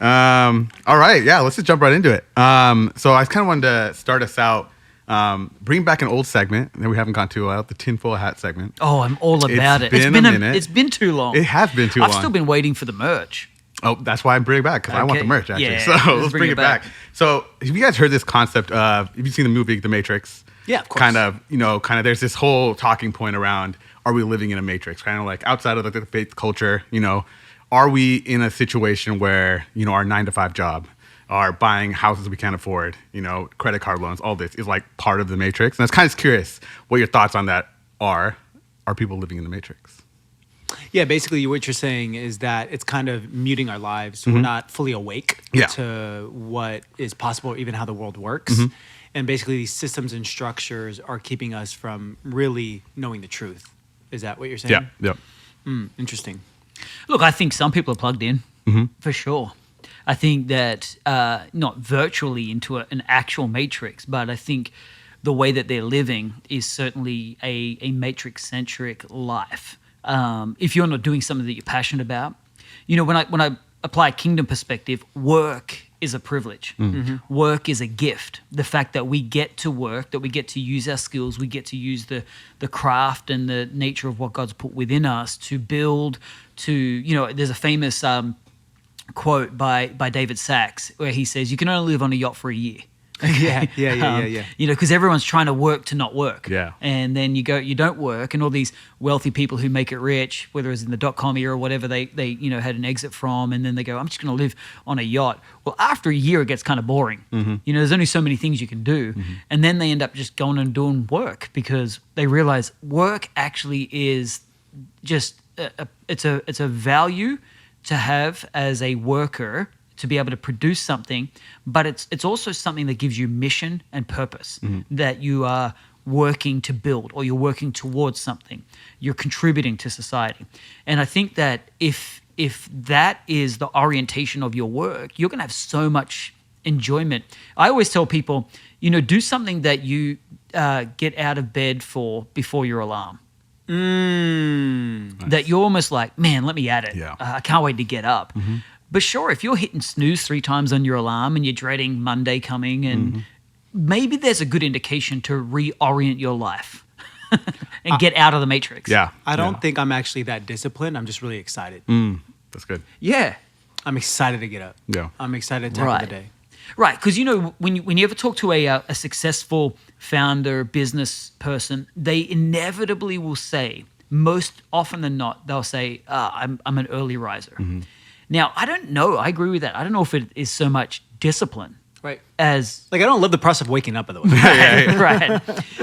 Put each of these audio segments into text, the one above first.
All right, yeah, let's just jump right into it. So I kind of wanted to start us out, bring back an old segment that we haven't gone to in a while, the tinfoil hat segment. Oh, I'm all about it. It's been a minute. It's been too long. It has been too long. I've still been waiting for the merch. Oh, that's why I'm bringing it back, because I want the merch, actually. Yeah, so let's bring it back. So have you guys heard this concept of, have you seen the movie The Matrix? Yeah, of course. Kind of, there's this whole talking point around, are we living in a matrix? Kind of like outside of the faith culture, are we in a situation where, our 9-to-5 job, are buying houses we can't afford, credit card loans, all this is like part of the matrix? And I was kind of curious what your thoughts on that are. Are people living in the matrix? Yeah, basically what you're saying is that it's kind of muting our lives. So we're not fully awake to what is possible, or even how the world works. And basically these systems and structures are keeping us from really knowing the truth. Is that what you're saying? Yeah. Interesting. Look, I think some people are plugged in, for sure. I think that not virtually into an actual matrix, but I think the way that they're living is certainly a matrix-centric life. If you're not doing something that you're passionate about, when I apply a kingdom perspective, work is a privilege. Work is a gift. The fact that we get to work, that we get to use our skills, we get to use the craft and the nature of what God's put within us to build, there's a famous quote by David Sachs where he says, you can only live on a yacht for a year. Yeah. Because everyone's trying to work to not work. Yeah. And then you don't work, and all these wealthy people who make it rich, whether it's in the .com era or whatever they had an exit from, and then they go, I'm just going to live on a yacht. Well, after a year, it gets kind of boring. There's only so many things you can do. And then they end up just going and doing work because they realize work actually is just, it's a value to have as a worker, to be able to produce something, but it's also something that gives you mission and purpose, that you are working to build, or you're working towards something. You're contributing to society. And I think that if that is the orientation of your work, you're going to have so much enjoyment. I always tell people, do something that you get out of bed for before your alarm. Nice. That you're almost like, man, let me at it. Yeah. I can't wait to get up. But sure, if you're hitting snooze 3 times on your alarm and you're dreading Monday coming, and maybe there's a good indication to reorient your life and get out of the matrix. Yeah. I don't think I'm actually that disciplined. I'm just really excited. That's good. Yeah. I'm excited to get up. Yeah. I'm excited to tackle the day. Right, because when you ever talk to a successful founder, business person, they inevitably will say, most often than not, they'll say, I'm an early riser. Now, I don't know. I agree with that. I don't know if it is so much discipline. Right. As I don't love the process of waking up, by the way. right.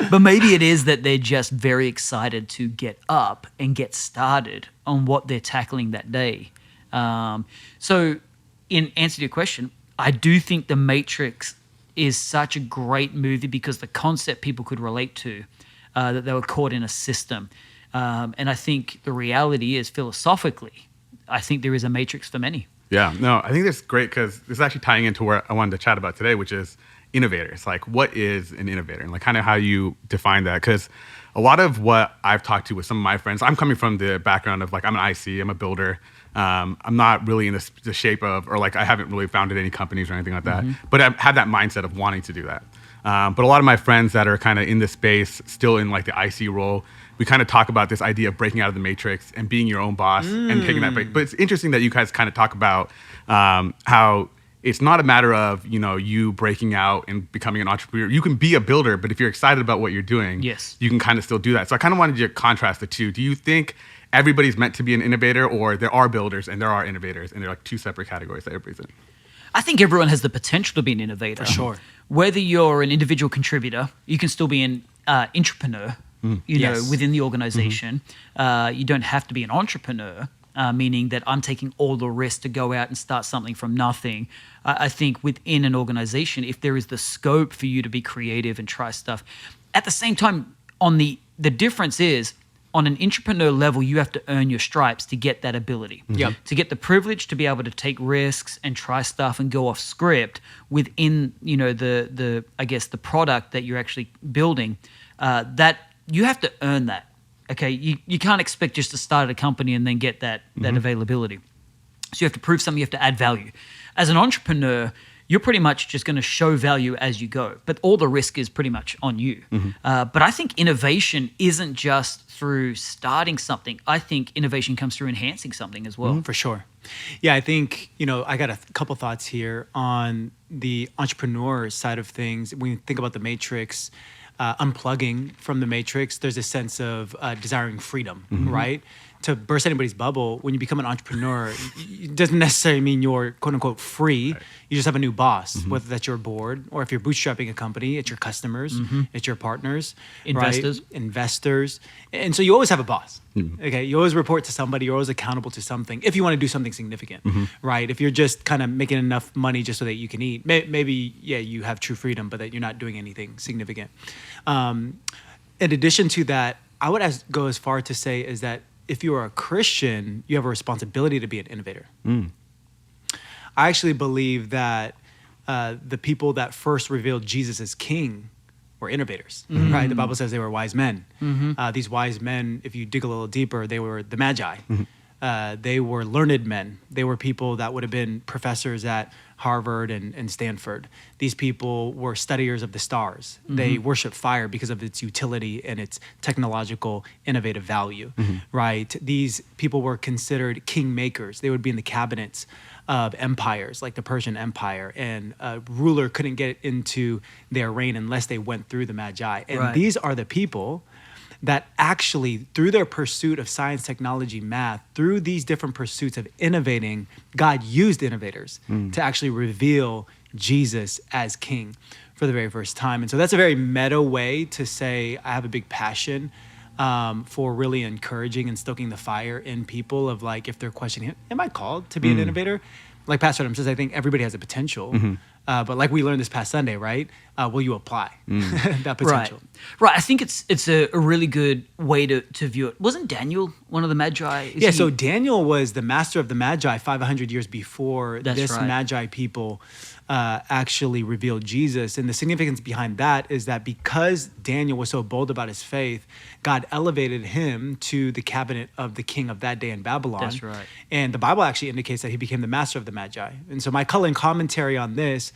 But maybe it is that they're just very excited to get up and get started on what they're tackling that day. So in answer to your question, I do think The Matrix is such a great movie because the concept people could relate to, that they were caught in a system. And I think the reality is, philosophically, I think there is a matrix for many. Yeah, no, I think that's great because this is actually tying into where I wanted to chat about today, which is innovators. Like, what is an innovator? And like kind of how you define that. Because a lot of what I've talked to with some of my friends, I'm coming from the background of like, I'm an IC, I'm a builder. I'm not really in the shape of, or like I haven't really founded any companies or anything like that. But I've had that mindset of wanting to do that. But a lot of my friends that are kind of in this space, still in like the IC role, we kind of talk about this idea of breaking out of the matrix and being your own boss and taking that break. But it's interesting that you guys kind of talk about how it's not a matter of, you breaking out and becoming an entrepreneur. You can be a builder, but if you're excited about what you're doing, yes, you can kind of still do that. So I kind of wanted you to contrast the two. Do you think everybody's meant to be an innovator, or there are builders and there are innovators, and they're like two separate categories that everybody's in? I think everyone has the potential to be an innovator. For sure. Whether you're an individual contributor, you can still be an entrepreneur. Within the organization. You don't have to be an entrepreneur, meaning that I'm taking all the risk to go out and start something from nothing. I think within an organization, if there is the scope for you to be creative and try stuff, at the same time, the difference is, on an entrepreneur level, you have to earn your stripes to get that ability. To get the privilege to be able to take risks and try stuff and go off script within, the product that you're actually building. That you have to earn that. Okay, you can't expect just to start a company and then get that availability. So you have to prove something. You have to add value. as an entrepreneur, you're pretty much just going to show value as you go, but all the risk is pretty much on you. But I think innovation isn't just through starting something. I think innovation comes through enhancing something as well. For sure. Yeah, I think, I got a couple thoughts here on the entrepreneur side of things. When you think about the Matrix, unplugging from the Matrix, there's a sense of desiring freedom, right? To burst anybody's bubble, when you become an entrepreneur, it doesn't necessarily mean you're quote unquote free. Right. You just have a new boss, whether that's your board or if you're bootstrapping a company, it's your customers, it's your partners, investors, right? Investors. And so you always have a boss. Okay, you always report to somebody, you're always accountable to something if you want to do something significant, right? If you're just kind of making enough money just so that you can eat, maybe, you have true freedom, but that you're not doing anything significant. In addition to that, I would go as far to say is that if you are a Christian, you have a responsibility to be an innovator. I actually believe that the people that first revealed Jesus as king were innovators, right? The Bible says they were wise men. These wise men, if you dig a little deeper, they were the Magi. They were learned men. They were people that would have been professors at Harvard and Stanford. These people were studiers of the stars. They worship fire because of its utility and its technological innovative value, right? These people were considered king makers. They would be in the cabinets of empires like the Persian Empire, and a ruler couldn't get into their reign unless they went through the Magi. And these are the people that actually, through their pursuit of science, technology, math, through these different pursuits of innovating, God used innovators to actually reveal Jesus as king for the very first time. And so that's a very meta way to say I have a big passion for really encouraging and stoking the fire in people of like, if they're questioning, am I called to be an innovator? Like Pastor Adam says, I think everybody has a potential. But like we learned this past Sunday, right? Will you apply that potential? Right. I think it's a really good way to view it. Wasn't Daniel one of the Magi? So Daniel was the master of the Magi 500 years before Magi people actually revealed Jesus. And the significance behind that is that because Daniel was so bold about his faith, God elevated him to the cabinet of the king of that day in Babylon. That's right. And the Bible actually indicates that he became the master of the Magi. And so my Cullen commentary on this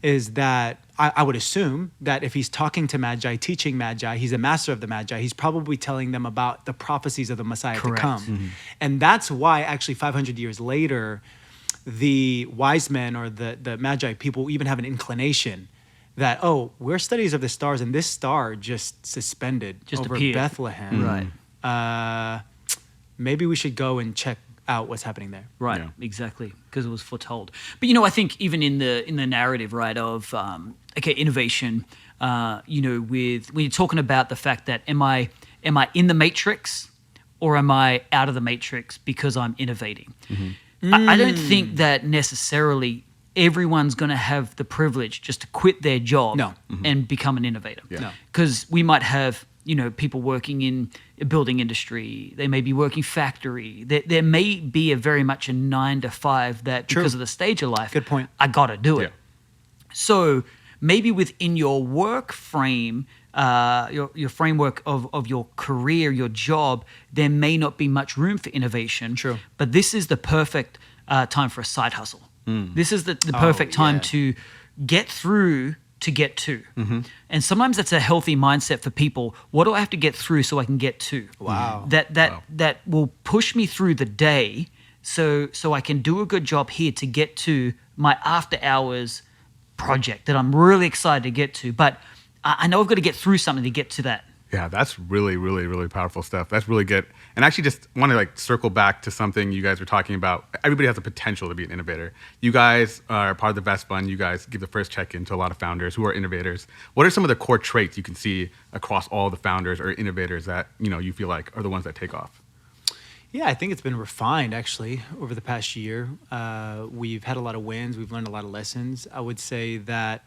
is that I would assume that if he's talking to Magi, teaching Magi, he's a master of the Magi, he's probably telling them about the prophecies of the Messiah to come. And that's why actually 500 years later, the wise men or the Magi people even have an inclination that, we're studies of the stars and this star just suspended over appeared. Bethlehem. Right. Maybe we should go and check out what's happening there. Right, exactly, because it was foretold. But I think even in the narrative, right, of innovation, with when you're talking about the fact that am I in the matrix or am I out of the matrix because I'm innovating? I don't think that necessarily everyone's going to have the privilege just to quit their job and become an innovator. Because we might have people working in a building industry. They may be working factory. There may be very much a 9 to 5 that because of the stage of life, good point, I got to do it. So maybe within your work frame, your framework of your career, your job, there may not be much room for innovation. True. But this is the perfect time for a side hustle. This is the perfect time to get through to get to. And sometimes that's a healthy mindset for people. What do I have to get through so I can get to? Wow. That will push me through the day so I can do a good job here to get to my after hours project that I'm really excited to get to. But I know I've got to get through something to get to that. Yeah, that's really, really, really powerful stuff. That's really good. And actually just want to circle back to something you guys were talking about. Everybody has the potential to be an innovator. You guys are part of the Vest Fund. You guys give the first check-in to a lot of founders who are innovators. What are some of the core traits you can see across all the founders or innovators that you feel like are the ones that take off? Yeah, I think it's been refined actually over the past year. We've had a lot of wins. We've learned a lot of lessons. I would say that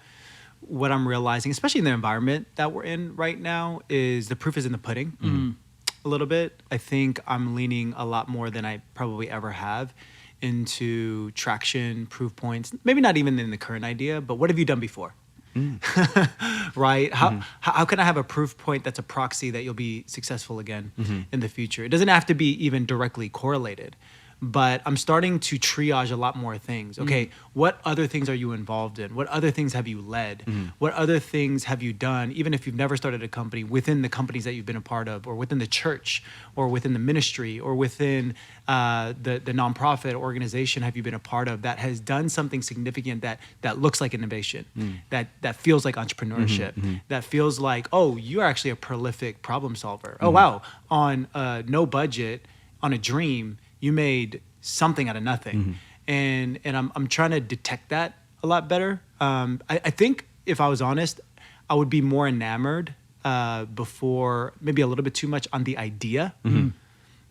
what I'm realizing, especially in the environment that we're in right now, is the proof is in the pudding a little bit. I think I'm leaning a lot more than I probably ever have into traction, proof points, maybe not even in the current idea, but what have you done before? Right? How can I have a proof point that's a proxy that you'll be successful again in the future? It doesn't have to be even directly correlated, but I'm starting to triage a lot more things. Okay, what other things are you involved in? What other things have you led? What other things have you done, even if you've never started a company, within the companies that you've been a part of, or within the church, or within the ministry, or within the nonprofit organization have you been a part of that has done something significant that looks like innovation, that feels like entrepreneurship, that feels like, oh, you're actually a prolific problem solver. Oh, wow, on no budget, on a dream, you made something out of nothing. And I'm trying to detect that a lot better. I think if I was honest, I would be more enamored before, maybe a little bit too much on the idea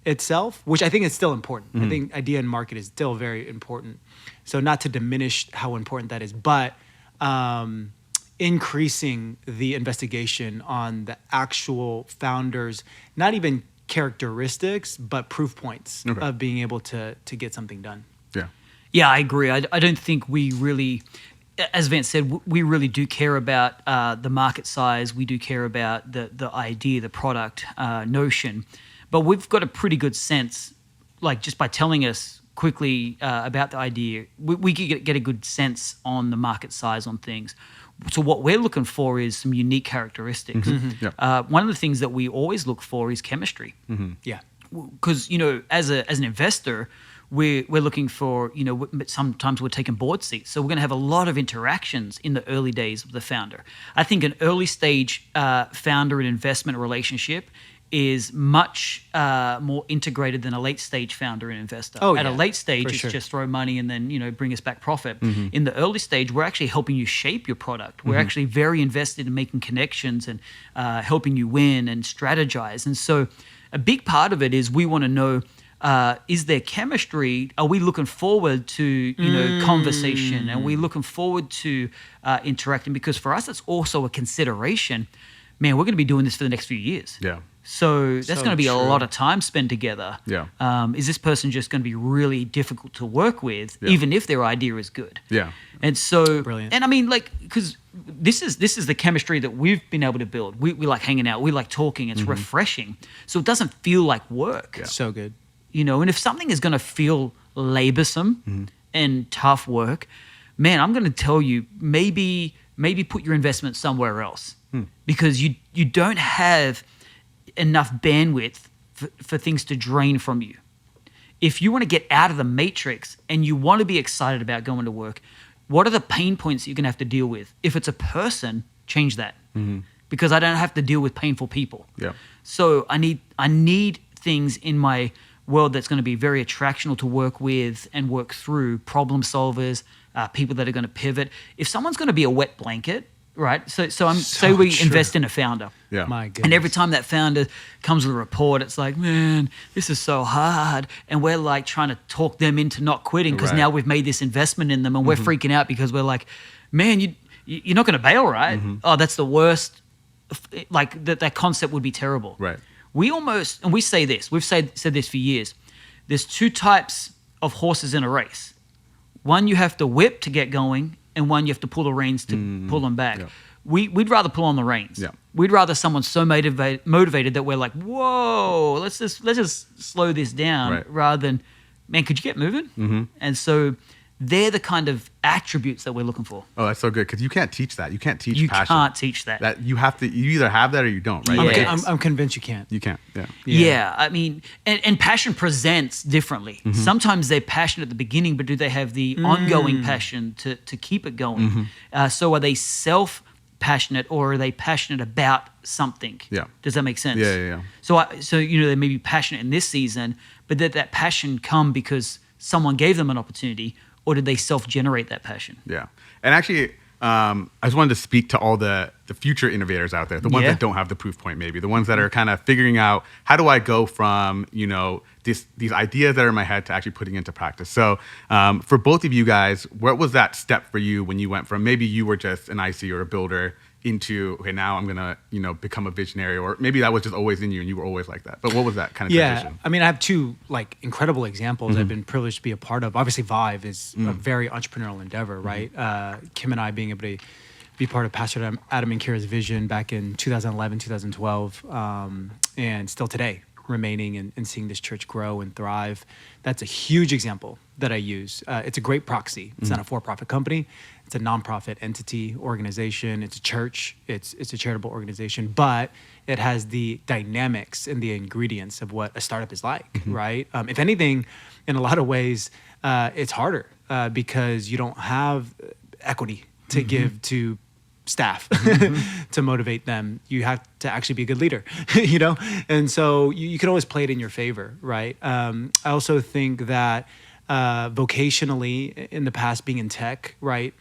itself, which I think is still important. I think idea and market is still very important. So not to diminish how important that is, but increasing the investigation on the actual founders, not even characteristics, but proof points of being able to get something done. Yeah, I agree. I don't think we really, as Vance said, we really do care about the market size. We do care about the idea, the product notion. But we've got a pretty good sense, like just by telling us quickly about the idea, we can get a good sense on the market size on things. So what we're looking for is some unique characteristics. One of the things that we always look for is chemistry. Yeah. Because, as an investor, we're looking for, sometimes we're taking board seats. So we're going to have a lot of interactions in the early days of the founder. I think an early stage founder and investment relationship is much more integrated than a late stage founder and investor. At a late stage, it's just throw money and then, bring us back profit. In the early stage, we're actually helping you shape your product. We're actually very invested in making connections and helping you win and strategize. And so a big part of it is we want to know, is there chemistry? Are we looking forward to, conversation? Are we looking forward to interacting? Because for us, it's also a consideration. Man, we're going to be doing this for the next few years. Yeah. So that's going to be a lot of time spent together. Yeah. Is this person just going to be really difficult to work with, even if their idea is good? Yeah. And so, brilliant. And I mean, because this is the chemistry that we've been able to build. We like hanging out. We like talking. It's refreshing. So it doesn't feel like work. Yeah. So good. And if something is going to feel laborsome and tough work, man, I'm going to tell you, maybe put your investment somewhere else because you don't have enough bandwidth for things to drain from you. If you want to get out of the matrix and you want to be excited about going to work, what are the pain points you're going to have to deal with? If it's a person, change that because I don't have to deal with painful people. Yeah. So I need things in my world that's going to be very attractional to work with and work through, problem solvers, people that are going to pivot. If someone's going to be a wet blanket, right? So say we invest in a founder. Yeah. My goodness. And every time that founder comes with a report, it's like, man, this is so hard. And we're like trying to talk them into not quitting because now we've made this investment in them and we're freaking out because we're like, man, you're not going to bail, right? Oh, that's the worst. Like that concept would be terrible. Right. We almost, and we say this, we've said this for years. There's two types of horses in a race. One you have to whip to get going and one you have to pull the reins to pull them back. Yeah. We'd rather pull on the reins. Yeah. We'd rather someone so motivated that we're like, whoa, let's just slow this down rather than, man, could you get moving? And so they're the kind of attributes that we're looking for. Oh, that's so good because you can't teach that. You can't teach You passion. can't teach that. That you have to. You either have that or you don't, right? Yeah. Like, I'm convinced you can't. you can't. Yeah. Yeah, I mean, and passion presents differently. Sometimes they're passionate at the beginning, but do they have the ongoing passion to keep it going? So are they self-passionate or are they passionate about something? Yeah. Does that make sense? Yeah. So they may be passionate in this season, but did that passion come because someone gave them an opportunity or did they self-generate that passion? Yeah. And actually, I just wanted to speak to all the future innovators out there, the ones that don't have the proof point, maybe the ones that are kind of figuring out how do I go from these ideas that are in my head to actually putting into practice. So for both of you guys, what was that step for you when you went from maybe you were just an IC or a builder into okay, now I'm gonna become a visionary, or maybe that was just always in you and you were always like that. But what was that kind of transition? I mean, I have two incredible examples I've been privileged to be a part of. Obviously, Vive is a very entrepreneurial endeavor, right? Kim and I being able to be part of Pastor Adam and Kira's vision back in 2011, 2012, and still today. remaining and seeing this church grow and thrive. That's a huge example that I use. It's a great proxy. It's not a for-profit company. It's a nonprofit entity, organization. It's a church. It's a charitable organization, but it has the dynamics and the ingredients of what a startup is like, right? If anything, in a lot of ways, it's harder because you don't have equity to give to staff to motivate them. You have to actually be a good leader, you know? And so you can always play it in your favor, right? I also think that vocationally in the past, being in tech, right?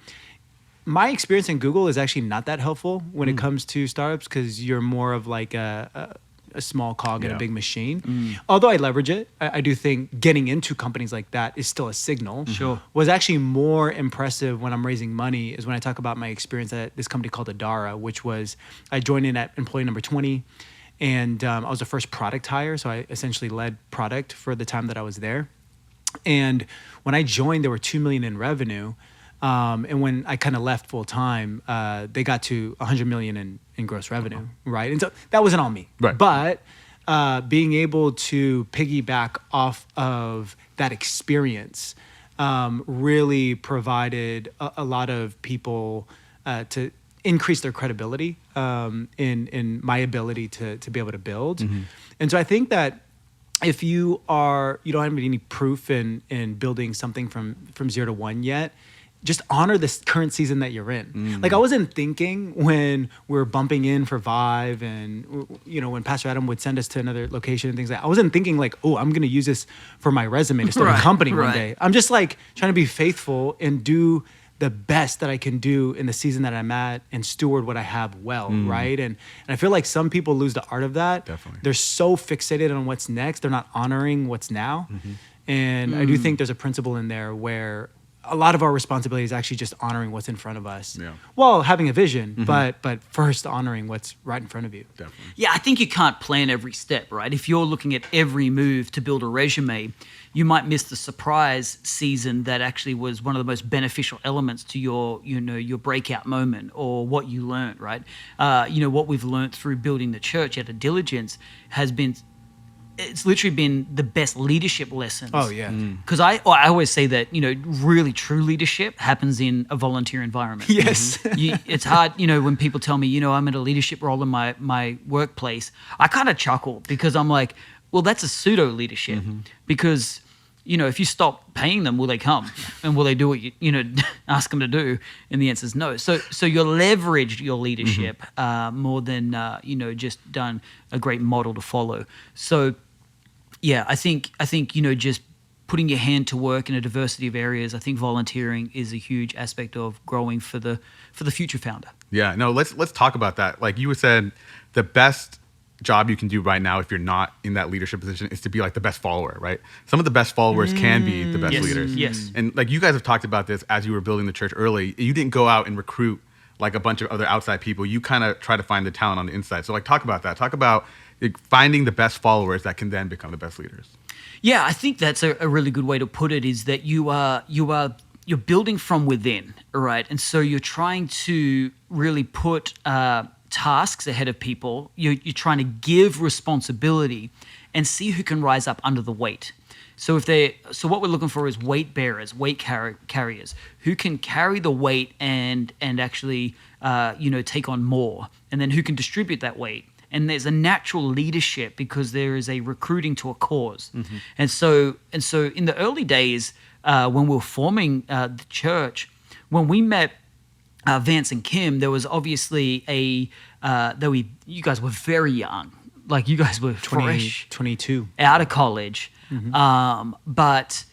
My experience in Google is actually not that helpful when it comes to startups because you're more of like a small cog in a big machine. Although I leverage it, I do think getting into companies like that is still a signal. Sure. What's actually more impressive when I'm raising money is when I talk about my experience at this company called Adara, which was I joined in at employee number 20, and I was the first product hire, so I essentially led product for the time that I was there. And when I joined, there were $2 million in revenue. And when I kind of left full time, they got to 100 million in gross revenue, right? And so that wasn't all me, right. But being able to piggyback off of that experience really provided a lot of people to increase their credibility in my ability to be able to build. And so I think that if you don't have any proof in building something from 0 to 1 yet, just honor this current season that you're in. Like I wasn't thinking when we're bumping in for Vive and, you know, when Pastor Adam would send us to another location and things like that, I wasn't thinking like, oh, I'm going to use this for my resume to start a company one day. I'm just like trying to be faithful and do the best that I can do in the season that I'm at and steward what I have well, right? And I feel like some people lose the art of that. Definitely. They're so fixated on what's next. They're not honoring what's now. And I do think there's a principle in there where a lot of our responsibility is actually just honoring what's in front of us. Well, having a vision, but first honoring what's right in front of you. Definitely. Yeah, I think you can't plan every step, right? If you're looking at every move to build a resume, you might miss the surprise season that actually was one of the most beneficial elements to your breakout moment or what you learned, right? What we've learned through building the church out of diligence has been, it's literally been the best leadership lessons. Oh, yeah. Because I always say that, really true leadership happens in a volunteer environment. Yes. It's hard, when people tell me, I'm in a leadership role in my workplace, I kind of chuckle because I'm like, well, that's a pseudo leadership because, if you stop paying them, will they come? And will they do what you ask them to do? And the answer is no. So you're leveraged your leadership more than, just done a great model to follow. So, yeah, I think just putting your hand to work in a diversity of areas, I think volunteering is a huge aspect of growing for the future founder. Yeah, no, let's talk about that. Like you said, the best job you can do right now if you're not in that leadership position is to be like the best follower, right? Some of the best followers can be the best leaders. Yes. And like you guys have talked about this as you were building the church early, you didn't go out and recruit like a bunch of other outside people. You kind of try to find the talent on the inside. So like talk about that. Talk about finding the best followers that can then become the best leaders. Yeah, I think that's a really good way to put it, is that you're building from within, right? And so you're trying to really put tasks ahead of people. You're trying to give responsibility and see who can rise up under the weight. So what we're looking for is weight bearers, weight carriers who can carry the weight and actually take on more, and then who can distribute that weight. And there's a natural leadership because there is a recruiting to a cause. And so in the early days when we were forming the church, when we met Vance and Kim, there was obviously you guys were very young. Like you guys were 22 out of college. But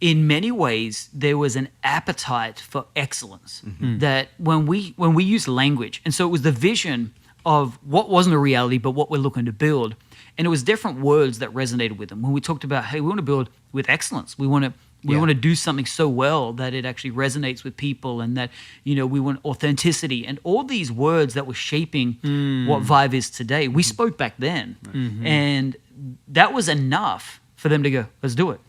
in many ways, there was an appetite for excellence that when we use language. And so it was the vision of what wasn't a reality, but what we're looking to build. And it was different words that resonated with them. When we talked about, hey, we want to build with excellence. We want to do something so well that it actually resonates with people, and that, we want authenticity and all these words that were shaping what Vive is today. We spoke back then, and that was enough for them to go, let's do it.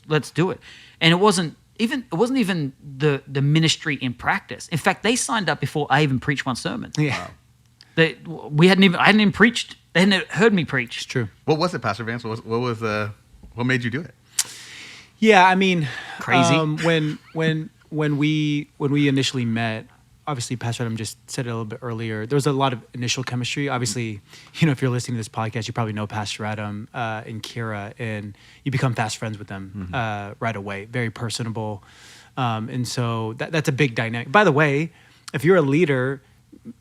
Let's do it. And it wasn't even the ministry in practice. In fact, they signed up before I even preached one sermon. Yeah. I hadn't even preached They hadn't heard me preach. It's true. What was it, Pastor Vance? What made you do it? Yeah, I mean, Crazy. When we initially met, obviously Pastor Adam just said it a little bit earlier. There was a lot of initial chemistry. Obviously, if you're listening to this podcast, you probably know Pastor Adam and Kira, and you become fast friends with them right away. Very personable, and so that's a big dynamic. By the way, if you're a leader,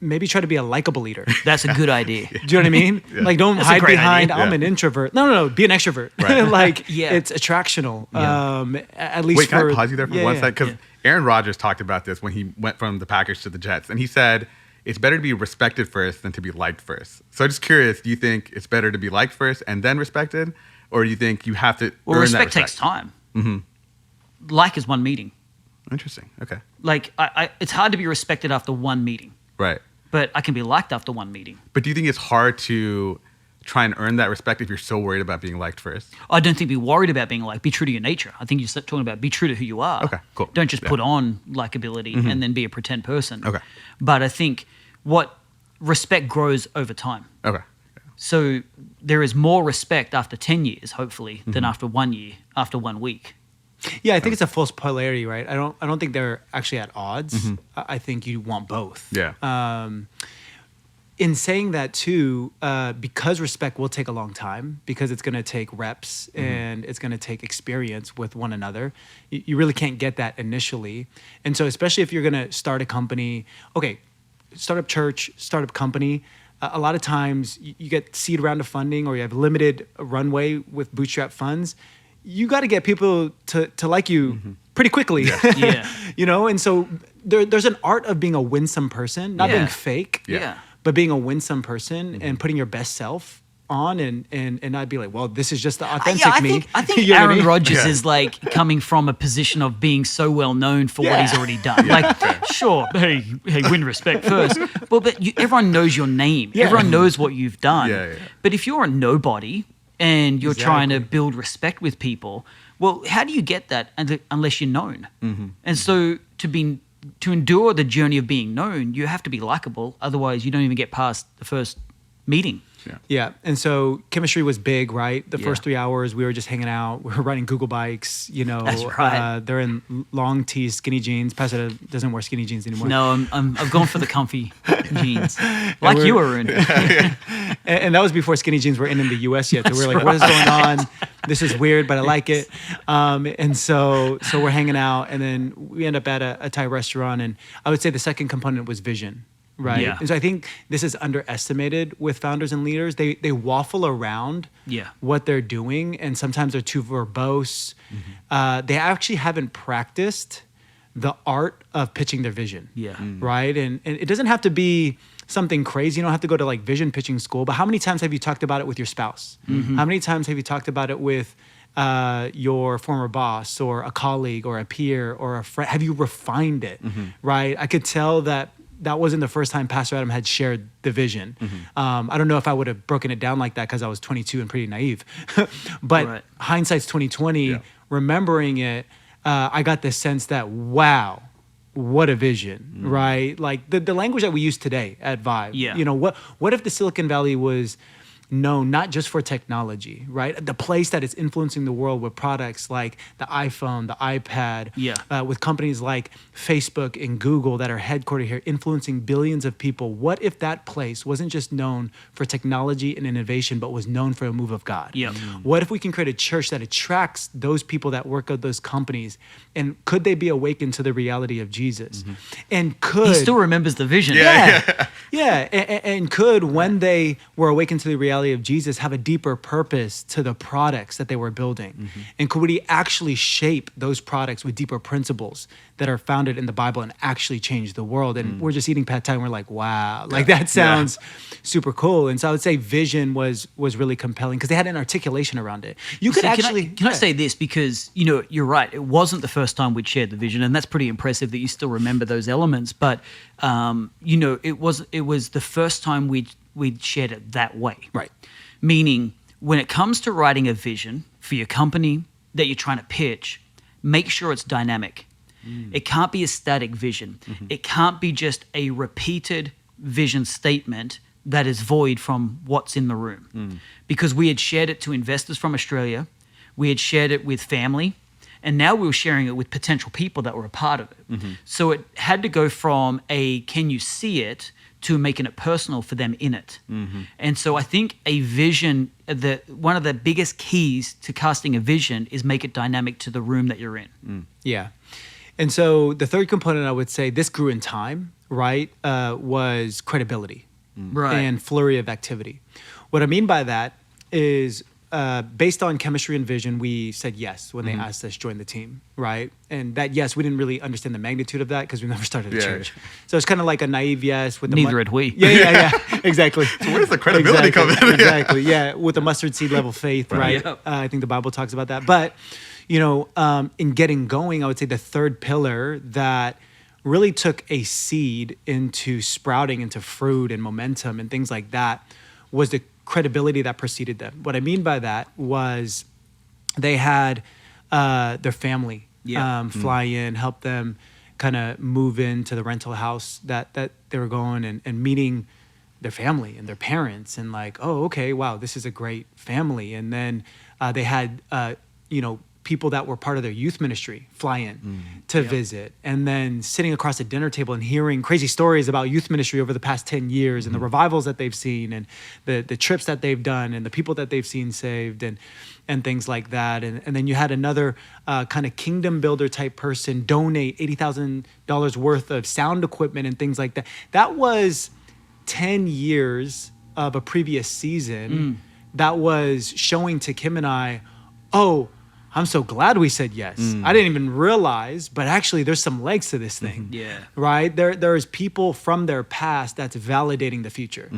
maybe try to be a likable leader. That's a good idea. Do you know what I mean? Like, don't That's a hide great behind, idea. I'm an introvert. No, be an extrovert. Right. It's attractional. Yeah. At least Wait, can I pause you there for one second? Because Yeah. Aaron Rodgers talked about this when he went from the Packers to the Jets. And he said, it's better to be respected first than to be liked first. So I'm just curious, do you think it's better to be liked first and then respected? Or do you think you have to Well, earn respect that takes time. Like is one meeting. Interesting. Okay. Like, it's hard to be respected after one meeting, Right. but I can be liked after one meeting. But do you think it's hard to try and earn that respect if you're so worried about being liked first? I don't think be worried about being liked. Be true to your nature. I think you're talking about be true to who you are. Okay, cool. Don't just Yeah. put on likability and then be a pretend person. Okay. But I think what respect grows over time. Okay. So there is more respect after 10 years, hopefully, than after 1 year, after 1 week. Yeah, I think it's a false polarity, right? I don't think they're actually at odds. I think you want both. Yeah. In saying that too, because respect will take a long time, because it's going to take reps and it's going to take experience with one another, you really can't get that initially. And so especially if you're going to start a company, startup church, startup company, a lot of times you get seed round of funding or you have limited runway with bootstrap funds. You got to get people to like you pretty quickly. Yeah. And so there's an art of being a winsome person, not Yeah. being fake. Yeah. But being a winsome person and putting your best self on and not be like, well, this is just the authentic me. I think You know what I Aaron mean? Rodgers is like coming from a position of being so well known for what he's already done. Like, sure, hey, win respect first. But everyone knows your name. Yeah. Everyone knows what you've done. Yeah. But if you're a nobody and you're trying to Exactly. build respect with people, well, how do you get that unless you're known? And so to endure the journey of being known, you have to be likable. Otherwise, you don't even get past the first meeting. Yeah. And so chemistry was big, right? The Yeah. first 3 hours, we were just hanging out. We were riding Google bikes, That's right. They're in long tees, skinny jeans. Pastor doesn't wear skinny jeans anymore. No, I've gone for the comfy jeans, like you, Arun. And that was before skinny jeans were in the U.S. yet. So we were like, That's what is going on? This is weird, but I like it. And so we're hanging out, and then we end up at a Thai restaurant. And I would say the second component was vision, right? Yeah. And so I think this is underestimated with founders and leaders. They waffle around Yeah. what they're doing, and sometimes they're too verbose. They actually haven't practiced the art of pitching their vision. Yeah. Right? And it doesn't have to be something crazy. You don't have to go to like vision pitching school, but how many times have you talked about it with your spouse? How many times have you talked about it with your former boss or a colleague or a peer or a friend? Have you refined it? Right? I could tell that wasn't the first time Pastor Adam had shared the vision. I don't know if I would have broken it down like that because I was 22 and pretty naive. But Right. hindsight's 2020. Yeah. Remembering it, I got this sense that wow, what a vision, right? Like the language that we use today at Vibe. Yeah. What if the Silicon Valley was known not just for technology, right? The place that is influencing the world with products like the iPhone, the iPad, with companies like Facebook and Google that are headquartered here, influencing billions of people. What if that place wasn't just known for technology and innovation, but was known for a move of God? Yeah. What if we can create a church that attracts those people that work at those companies? And could they be awakened to the reality of Jesus? And could... He still remembers the vision. Yeah. And could, when they were awakened to the reality of Jesus, have a deeper purpose to the products that they were building? And could we actually shape those products with deeper principles that are founded in the Bible and actually change the world? And we're just eating pad thai and we're like, wow, like that sounds super cool. And so I would say vision was really compelling because they had an articulation around it. You could So actually... Can I say this? Because, you're right. It wasn't the first time we'd shared the vision, and that's pretty impressive that you still remember those elements. But, it was the first time we'd shared it that way. Right. Meaning, when it comes to writing a vision for your company that you're trying to pitch, make sure it's dynamic. It can't be a static vision. It can't be just a repeated vision statement that is void from what's in the room. Because we had shared it to investors from Australia, we had shared it with family, and now we were sharing it with potential people that were a part of it. So it had to go from a can you see it to making it personal for them in it. And so I think a vision, one of the biggest keys to casting a vision is make it dynamic to the room that you're in. Yeah. And so the third component, I would say, this grew in time, right, was credibility and flurry of activity. What I mean by that is based on chemistry and vision, we said yes when they asked us to join the team, right? And that yes, we didn't really understand the magnitude of that because we never started a church. So it's kind of like a naive yes. With Neither had we. Yeah, exactly. So where does the credibility come in? Exactly, yeah, with a mustard seed level faith, right? Yep. I think the Bible talks about that. But, in getting going, I would say the third pillar that really took a seed into sprouting into fruit and momentum and things like that was the credibility that preceded them. What I mean by that was they had their family fly in, help them kind of move into the rental house that they were going and meeting their family and their parents and like, oh, okay, wow, this is a great family. And then they had, people that were part of their youth ministry fly in to visit, and then sitting across a dinner table and hearing crazy stories about youth ministry over the past 10 years and the revivals that they've seen and the trips that they've done and the people that they've seen saved and things like that. And then you had another kind of kingdom builder type person donate $80,000 worth of sound equipment and things like that. That was 10 years of a previous season that was showing to Kim and I, oh, I'm so glad we said yes. I didn't even realize, but actually there's some legs to this thing. Right? There's people from their past that's validating the future.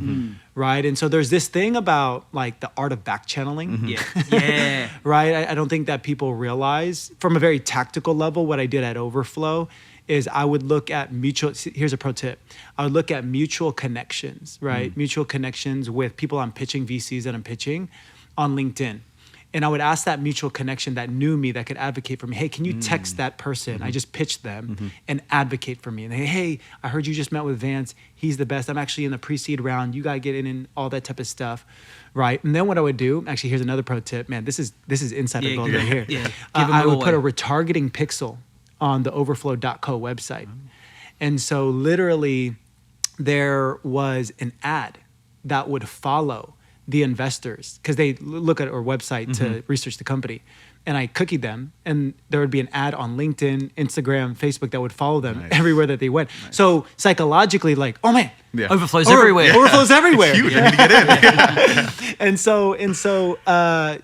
Right? And so there's this thing about like the art of back channeling. Right? I don't think that people realize from a very tactical level what I did at Overflow is I would look at here's a pro tip. I would look at mutual connections, right? Mutual connections with people I'm pitching, VCs that I'm pitching on LinkedIn. And I would ask that mutual connection that knew me, that could advocate for me. Hey, can you text that person? I just pitched them and advocate for me. And hey, I heard you just met with Vance. He's the best. I'm actually in the pre-seed round. You got to get in and all that type of stuff, right? And then what I would do, actually, here's another pro tip. Man, this is insider gold right here. I would put a retargeting pixel on the overflow.co website. And so literally there was an ad that would follow the investors because they look at our website to research the company, and I cookied them, and there would be an ad on LinkedIn, Instagram, Facebook that would follow them everywhere that they went. So psychologically, like, oh man, Overflow's everywhere. Overflow's everywhere. It's huge. I need to get in. And so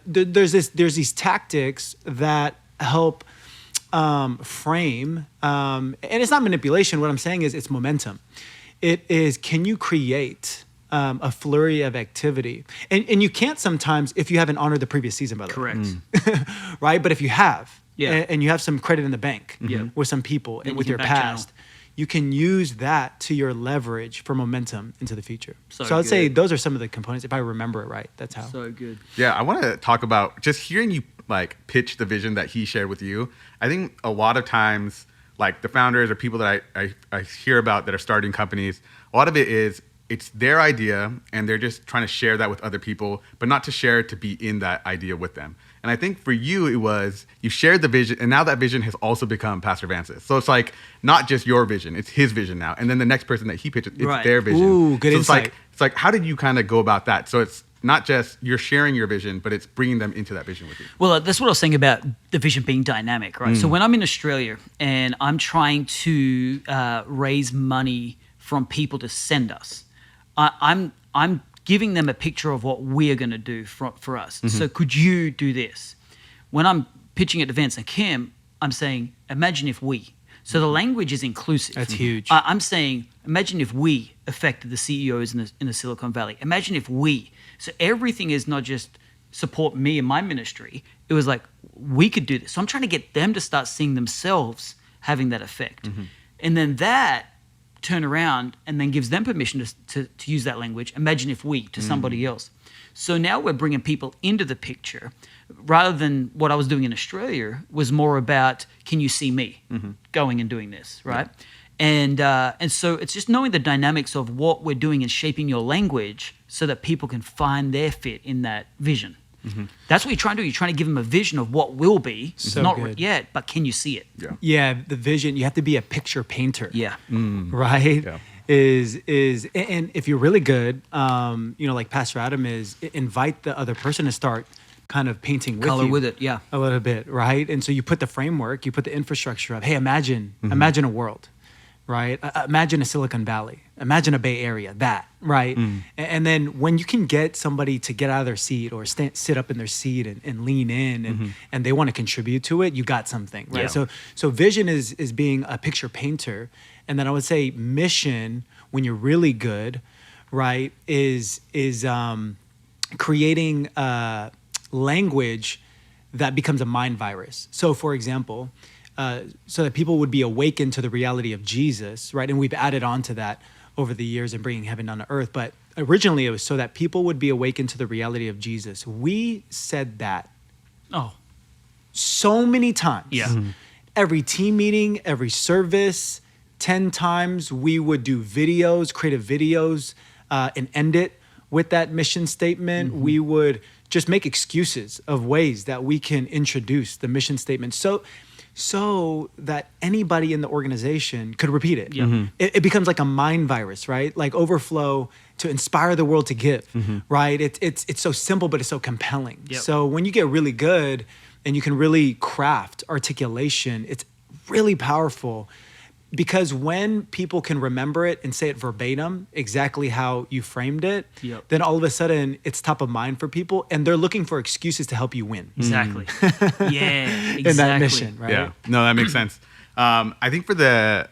there's these tactics that help frame, and it's not manipulation. What I'm saying is it's momentum. It is, can you create a flurry of activity? And you can't sometimes if you haven't honored the previous season, by the way. Correct. Right? But if you have, and you have some credit in the bank with some people and with your past, you can use that to your leverage for momentum into the future. So I'd say those are some of the components. If I remember it right, that's how. So good. Yeah, I want to talk about just hearing you like pitch the vision that he shared with you. I think a lot of times, like the founders or people that I hear about that are starting companies, a lot of it is it's their idea and they're just trying to share that with other people, but not to share it to be in that idea with them. And I think for you, it was you shared the vision, and now that vision has also become Pastor Vance's. So it's like not just your vision, it's his vision now. And then the next person that he pitches, it's their vision. Ooh, good insight. It's like, how did you kind of go about that? So it's not just you're sharing your vision, but it's bringing them into that vision with you. Well, that's what I was saying about the vision being dynamic, right? So when I'm in Australia and I'm trying to raise money from people to send us, I'm giving them a picture of what we're going to do for us. So could you do this? When I'm pitching it to Vance and Kim, I'm saying, imagine if we. So the language is inclusive. That's huge. I'm saying, imagine if we affected the CEOs in the Silicon Valley. Imagine if we. So everything is not just support me and my ministry. It was like, we could do this. So I'm trying to get them to start seeing themselves having that effect. And then that turn around and then gives them permission to use that language. Imagine if we to somebody else. So now we're bringing people into the picture rather than what I was doing in Australia was more about, can you see me going and doing this, right? And so it's just knowing the dynamics of what we're doing and shaping your language so that people can find their fit in that vision. That's what you're trying to do. You're trying to give them a vision of what will be. So not good. yet, but can you see it? Yeah, the vision. You have to be a picture painter. Yeah. Right. Yeah. Is and if you're really good, like Pastor Adam is, invite the other person to start kind of painting with Color you with it, yeah. a little bit, right? And so you put the framework, you put the infrastructure of, hey, imagine a world, right? Imagine a Silicon Valley, imagine a Bay Area, that, right? And then when you can get somebody to get out of their seat or sit up in their seat and lean in and they want to contribute to it, you got something, right? Yeah. So vision is being a picture painter. And then I would say mission, when you're really good, right, is creating language that becomes a mind virus. So, for example, so that people would be awakened to the reality of Jesus, right? And we've added on to that over the years and bringing heaven down to earth. But originally, it was so that people would be awakened to the reality of Jesus. We said that so many times. Yeah. Every team meeting, every service, 10 times we would do videos, creative videos, and end it with that mission statement. We would just make excuses of ways that we can introduce the mission statement so that anybody in the organization could repeat it. It becomes like a mind virus, right? Like Overflow to inspire the world to give, right? It's so simple, but it's so compelling. Yep. So when you get really good and you can really craft articulation, it's really powerful. Because when people can remember it and say it verbatim, exactly how you framed it, then all of a sudden it's top of mind for people and they're looking for excuses to help you win. Exactly. Yeah, exactly. In that mission, right? Yeah. No, that makes sense. I think for the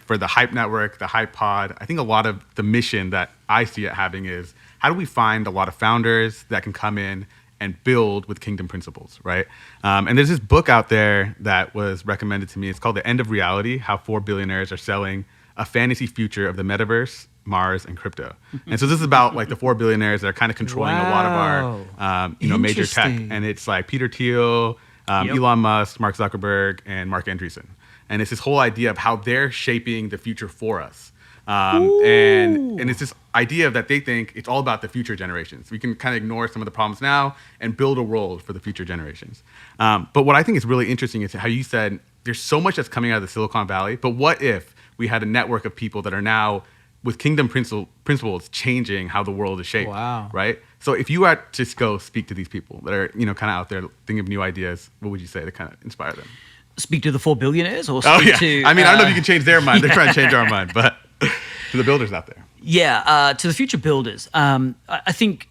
for the Hype Network, the Hype Pod, I think a lot of the mission that I see it having is how do we find a lot of founders that can come in and build with kingdom principles, right? And there's this book out there that was recommended to me. It's called The End of Reality, How 4 Billionaires Are Selling a Fantasy Future of the Metaverse, Mars, and Crypto. And so this is about like the 4 billionaires that are kind of controlling a lot of our major tech. Interesting. And it's like Peter Thiel, Elon Musk, Mark Zuckerberg, and Mark Andreessen. And it's this whole idea of how they're shaping the future for us. And it's this idea that they think it's all about the future generations. We can kind of ignore some of the problems now and build a world for the future generations. But what I think is really interesting is how you said there's so much that's coming out of the Silicon Valley, but what if we had a network of people that are now with kingdom principles changing how the world is shaped, right? So if you had to go speak to these people that are, kind of out there thinking of new ideas, what would you say to kind of inspire them? Speak to the 4 billionaires or speak to... I mean, I don't know if you can change their mind. They're trying to change our mind, but to the builders out there. Yeah, to the future builders. I think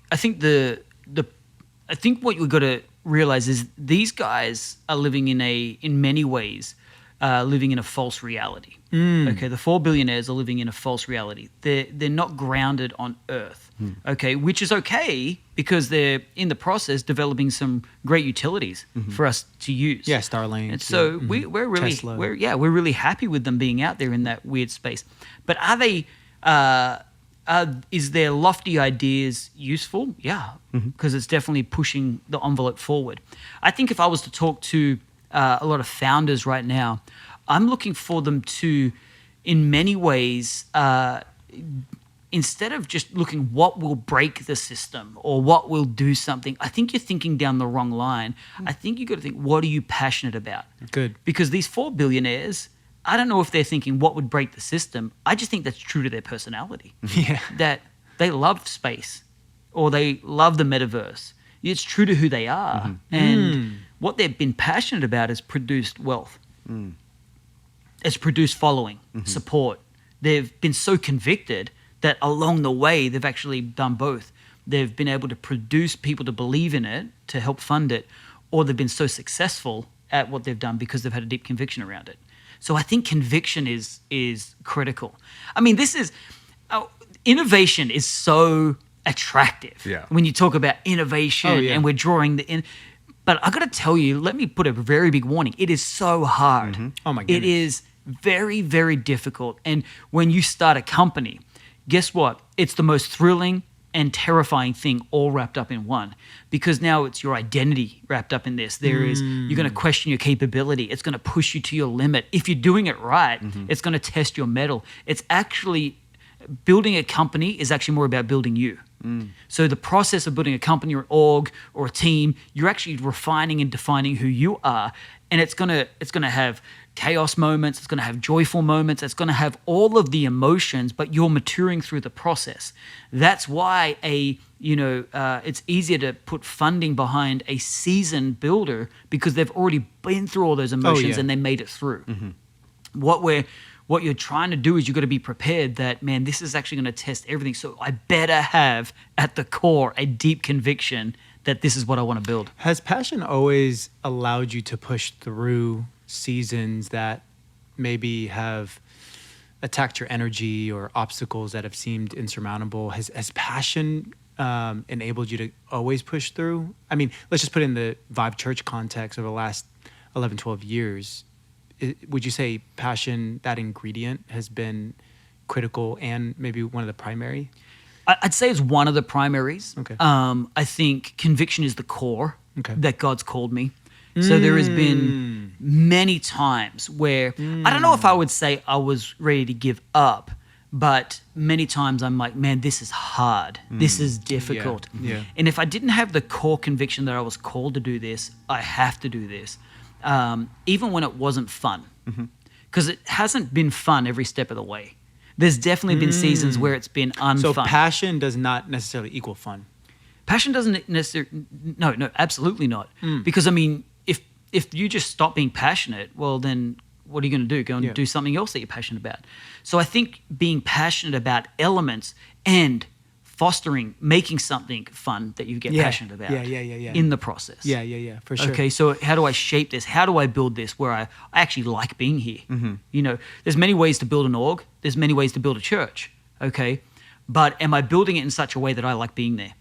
what you've got to realize is these guys are living in many ways, living in a false reality. Okay, the 4 billionaires are living in a false reality. They're not grounded on earth. Okay, which is okay because they're in the process developing some great utilities for us to use. Yeah, Starlink. And so we're really Tesla. we're really happy with them being out there in that weird space. But are they? Is their lofty ideas useful? Yeah, because it's definitely pushing the envelope forward. I think if I was to talk to a lot of founders right now, I'm looking for them to, in many ways, instead of just looking what will break the system or what will do something, I think you're thinking down the wrong line. I think you got to think, what are you passionate about? Good. Because these 4 billionaires, I don't know if they're thinking what would break the system. I just think that's true to their personality. Yeah. That they love space or they love the metaverse. It's true to who they are. And what they've been passionate about has produced wealth. It's produced following, support. They've been so convicted that along the way, they've actually done both. They've been able to produce people to believe in it, to help fund it, or they've been so successful at what they've done because they've had a deep conviction around it. So I think conviction is critical. I mean, innovation is so attractive. Yeah. When you talk about innovation and we're drawing but I got to tell you, let me put a very big warning. It is so hard. Oh my goodness. It is very, very difficult. And when you start a company, guess what? It's the most thrilling, and terrifying thing all wrapped up in one, because now it's your identity wrapped up in this. You're going to question your capability. It's going to push you to your limit. If you're doing it right, it's going to test your mettle. It's actually building a company is actually more about building you. So the process of building a company or an org or a team, you're actually refining and defining who you are, and it's gonna have chaos moments, it's gonna have joyful moments, it's gonna have all of the emotions, but you're maturing through the process. That's why it's easier to put funding behind a seasoned builder, because they've already been through all those emotions and they made it through. What you're trying to do is you've got to be prepared that, man, this is actually going to test everything. So I better have at the core a deep conviction that this is what I want to build. Has passion always allowed you to push through seasons that maybe have attacked your energy or obstacles that have seemed insurmountable? Has passion enabled you to always push through? I mean, let's just put it in the Vibe Church context over the last 11, 12 years. Would you say passion, that ingredient, has been critical and maybe one of the primary? I'd say it's one of the primaries. Okay. I think conviction is the core that God's called me. So there has been many times where, I don't know if I would say I was ready to give up, but many times I'm like, man, this is hard. This is difficult. Yeah. And if I didn't have the core conviction that I was called to do this, I have to do this. Even when it wasn't fun, because it hasn't been fun every step of the way. There's definitely been seasons where it's been unfun. So passion does not necessarily equal fun. Passion doesn't necessarily, no, absolutely not. Because I mean, if you just stop being passionate, well then what are you going to do? Go and do something else that you're passionate about. So I think being passionate about elements and fostering, making something fun that you get passionate about in the process. Yeah, for sure. Okay, so how do I shape this? How do I build this where I actually like being here? There's many ways to build an org. There's many ways to build a church, okay? But am I building it in such a way that I like being there?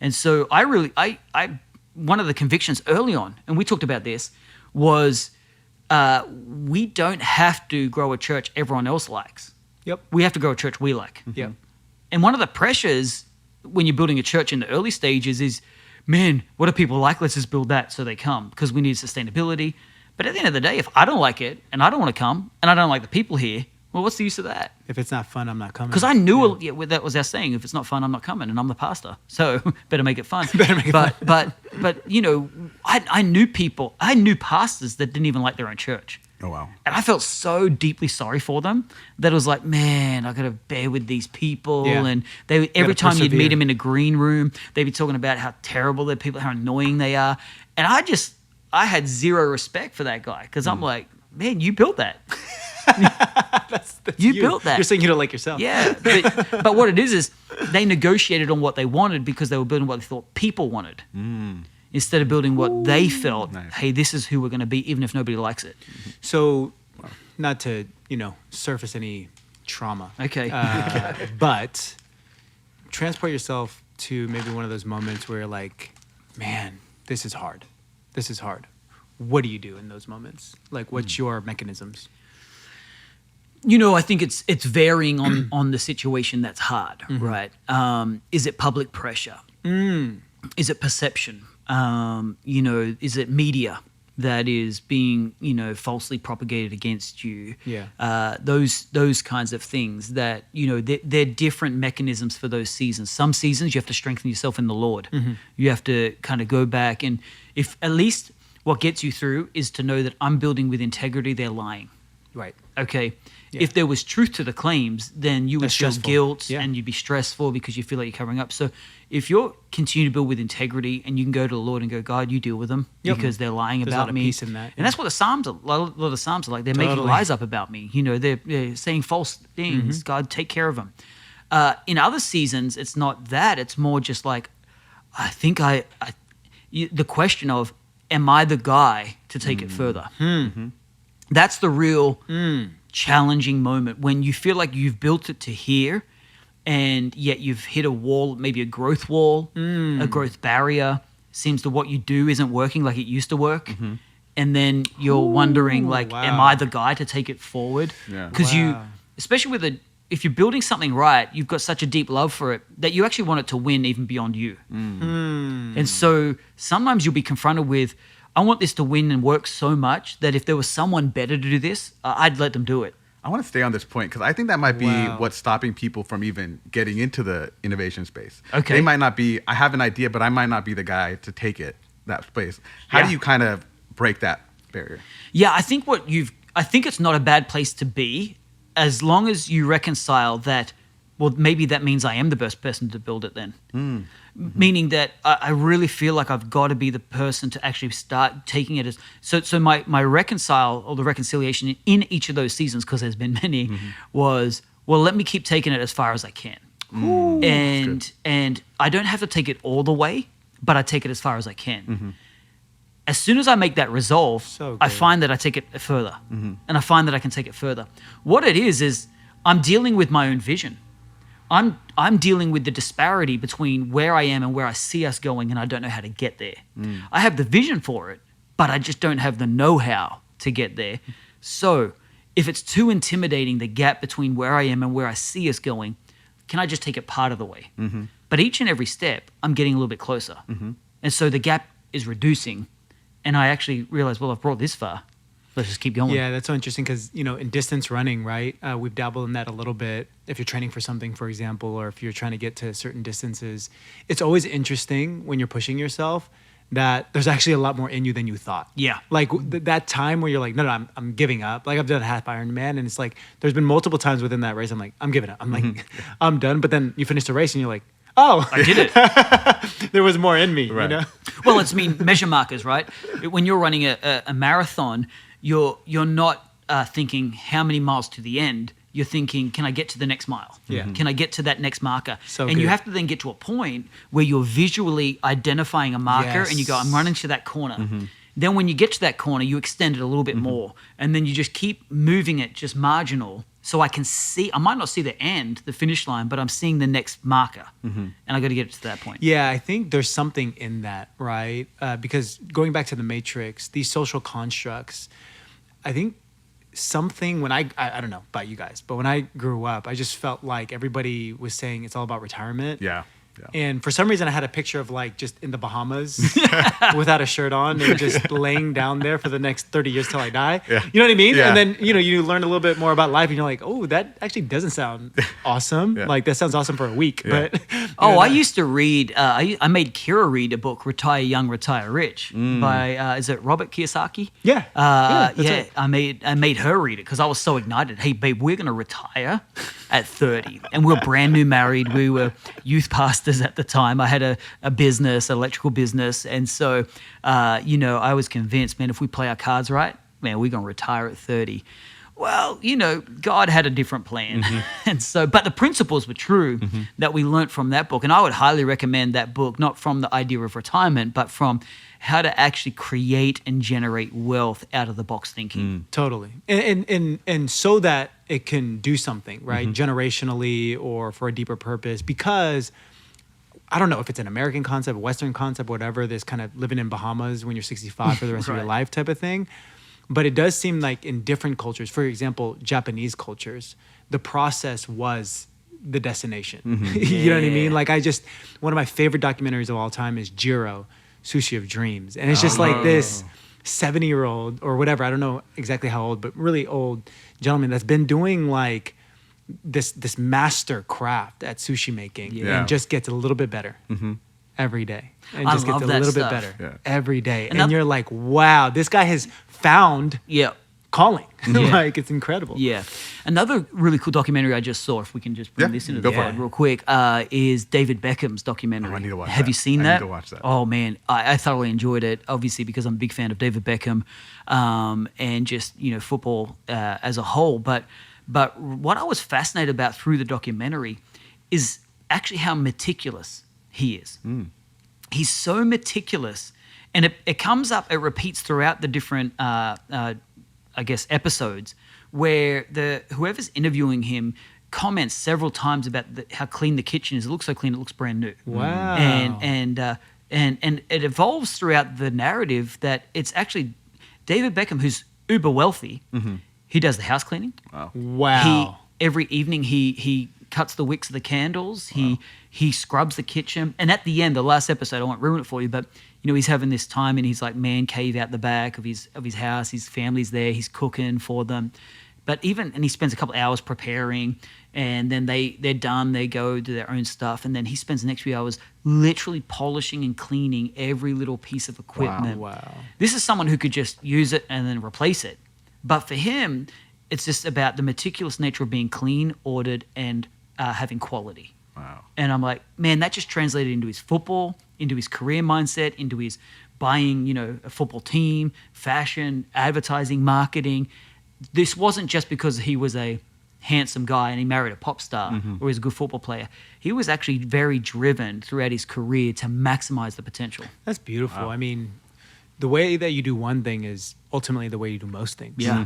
And so I one of the convictions early on, and we talked about this, was we don't have to grow a church everyone else likes. Yep. We have to grow a church we like. Yep. And one of the pressures when you're building a church in the early stages is, man, what do people like? Let's just build that so they come, because we need sustainability. But at the end of the day, if I don't like it and I don't want to come and I don't like the people here, well, what's the use of that? If it's not fun, I'm not coming. Because I knew that was our saying. If it's not fun, I'm not coming, and I'm the pastor, so better make it fun. But I knew people. I knew pastors that didn't even like their own church. Oh, wow. And I felt so deeply sorry for them that it was like, man, I got to bear with these people. Yeah. And every time you'd persevere. meet them in a green room, they'd be talking about how terrible they're people, how annoying they are. And I had zero respect for that guy, because I'm like, man, you built that. that's you built that. You're saying you don't like yourself. Yeah. But what it is they negotiated on what they wanted because they were building what they thought people wanted. Instead of building what they felt, hey, this is who we're going to be, even if nobody likes it. So, not to, surface any trauma. Okay. But transport yourself to maybe one of those moments where you're like, man, this is hard. This is hard. What do you do in those moments? Like, what's your mechanisms? I think it's varying on the situation that's hard, right? Is it public pressure? Is it perception? Is it media that is being, falsely propagated against you? Yeah. Those kinds of things that, they're different mechanisms for those seasons. Some seasons you have to strengthen yourself in the Lord. You have to kind of go back, and if at least what gets you through is to know that I'm building with integrity, they're lying. Right. Okay. Yeah. If there was truth to the claims, then you would That's feel stressful. guilt Yeah. and you'd be stressful because you feel like you're covering up. So if you're continue to build with integrity and you can go to the Lord and go, God, you deal with them because they're lying There's a lot about of me. peace in that, And that's what the Psalms are. A lot of the Psalms are like. They're making lies up about me. They're saying false things. God, take care of them. In other seasons, it's not that. It's more just like, I think the question of, am I the guy to take it further? That's the real challenging moment when you feel like you've built it to here and yet you've hit a wall, maybe a growth wall, a growth barrier. Seems that what you do isn't working like it used to work. And then you're wondering, like, am I the guy to take it forward? Yeah. Because you, especially with if you're building something right, you've got such a deep love for it that you actually want it to win even beyond you. And so sometimes you'll be confronted with, I want this to win and work so much that if there was someone better to do this, I'd let them do it. I want to stay on this point because I think that might be what's stopping people from even getting into the innovation space. Okay. They might not be, I have an idea, but I might not be the guy to take it, that space. How do you kind of break that barrier? Yeah, I think I think it's not a bad place to be as long as you reconcile that, well, maybe that means I am the best person to build it then. Meaning that I really feel like I've got to be the person to actually start taking it as... So my reconcile or the reconciliation in each of those seasons, because there's been many, was, well, let me keep taking it as far as I can. And I don't have to take it all the way, but I take it as far as I can. As soon as I make that resolve, I find that I take it further. And I find that I can take it further. What it is I'm dealing with my own vision. I'm dealing with the disparity between where I am and where I see us going, and I don't know how to get there. I have the vision for it, but I just don't have the know-how to get there. So if it's too intimidating, the gap between where I am and where I see us going, can I just take it part of the way? But each and every step, I'm getting a little bit closer. And so the gap is reducing, and I actually realize, well, I've brought this far. Let's just keep going. Yeah, that's so interesting because, in distance running, right, we've dabbled in that a little bit. If you're training for something, for example, or if you're trying to get to certain distances, it's always interesting when you're pushing yourself that there's actually a lot more in you than you thought. Yeah. Like that time where you're like, no, I'm giving up. Like I've done a half Ironman, and it's like there's been multiple times within that race I'm like, I'm giving up. I'm like, I'm done. But then you finish the race and you're like, oh, I did it. There was more in me, Right. Well, it's measure markers, right? When you're running a marathon, you're not thinking how many miles to the end. You're thinking, can I get to the next mile? Yeah. Can I get to that next marker? So and you good. have to then get to a point where you're visually identifying a marker and you go, I'm running to that corner. Then when you get to that corner, you extend it a little bit more. And then you just keep moving it just marginal. So I can see, I might not see the end, the finish line, but I'm seeing the next marker. And I got to get it to that point. Yeah, I think there's something in that, right? Because going back to the Matrix, these social constructs, I think something when I don't know about you guys, but when I grew up, I just felt like everybody was saying it's all about retirement. Yeah. And for some reason, I had a picture of like just in the Bahamas without a shirt on and just laying down there for the next 30 years till I die. Yeah. You know what I mean? Yeah. And then, you learn a little bit more about life and you're like, oh, that actually doesn't sound awesome. Yeah. Like that sounds awesome for a week. Yeah. But I used to read, I made Kira read a book, Retire Young, Retire Rich by, is it Robert Kiyosaki? Yeah. That's right. I made her read it because I was so ignited. Hey, babe, we're going to retire at 30. And we were brand new married. We were youth pastors at the time. I had a business, an electrical business. And so, I was convinced, man, if we play our cards right, man, we're going to retire at 30. Well, God had a different plan. And so, but the principles were true that we learnt from that book. And I would highly recommend that book, not from the idea of retirement, but from how to actually create and generate wealth out of the box thinking. Totally. And so that it can do something, right? Generationally or for a deeper purpose, because I don't know if it's an American concept, a Western concept, whatever, this kind of living in Bahamas when you're 65 for the rest of your life type of thing. But it does seem like in different cultures, for example, Japanese cultures, the process was the destination. You know what I mean? Like one of my favorite documentaries of all time is Jiro, Sushi of Dreams. And it's just like this 70-year-old or whatever, I don't know exactly how old, but really old gentleman that's been doing like this master craft at sushi making and just gets a little bit better every day. And I just gets love a that little stuff. bit better Yeah. every day. And And you're like, wow, this guy has found calling. Yeah. Like, it's incredible. Yeah. Another really cool documentary I just saw, if we can just bring Yeah, this into go the for pod it. real quick, is David Beckham's documentary. Oh, I need to watch Have that. you seen I that? need to watch that. Oh, man. I thoroughly enjoyed it, obviously, because I'm a big fan of David Beckham and just, football as a whole. But what I was fascinated about through the documentary is actually how meticulous he is. He's so meticulous. And it comes up, it repeats throughout the different, episodes where whoever's interviewing him comments several times about how clean the kitchen is. It looks so clean, it looks brand new. Wow. And it evolves throughout the narrative that it's actually David Beckham, who's uber wealthy. He does the house cleaning. Wow. every evening he cuts the wicks of the candles. He scrubs the kitchen. And at the end, the last episode, I won't ruin it for you, but he's having this time in his like man cave out the back of his house. His family's there. He's cooking for them. But and he spends a couple of hours preparing, and then they're done. They go do their own stuff, and then he spends the next few hours literally polishing and cleaning every little piece of equipment. Wow. This is someone who could just use it and then replace it. But for him, it's just about the meticulous nature of being clean, ordered, and having quality. Wow. And I'm like, man, that just translated into his football, into his career mindset, into his buying, a football team, fashion, advertising, marketing. This wasn't just because he was a handsome guy and he married a pop star or he's a good football player. He was actually very driven throughout his career to maximize the potential. That's beautiful. Wow. I mean, the way that you do one thing is ultimately the way you do most things. Yeah.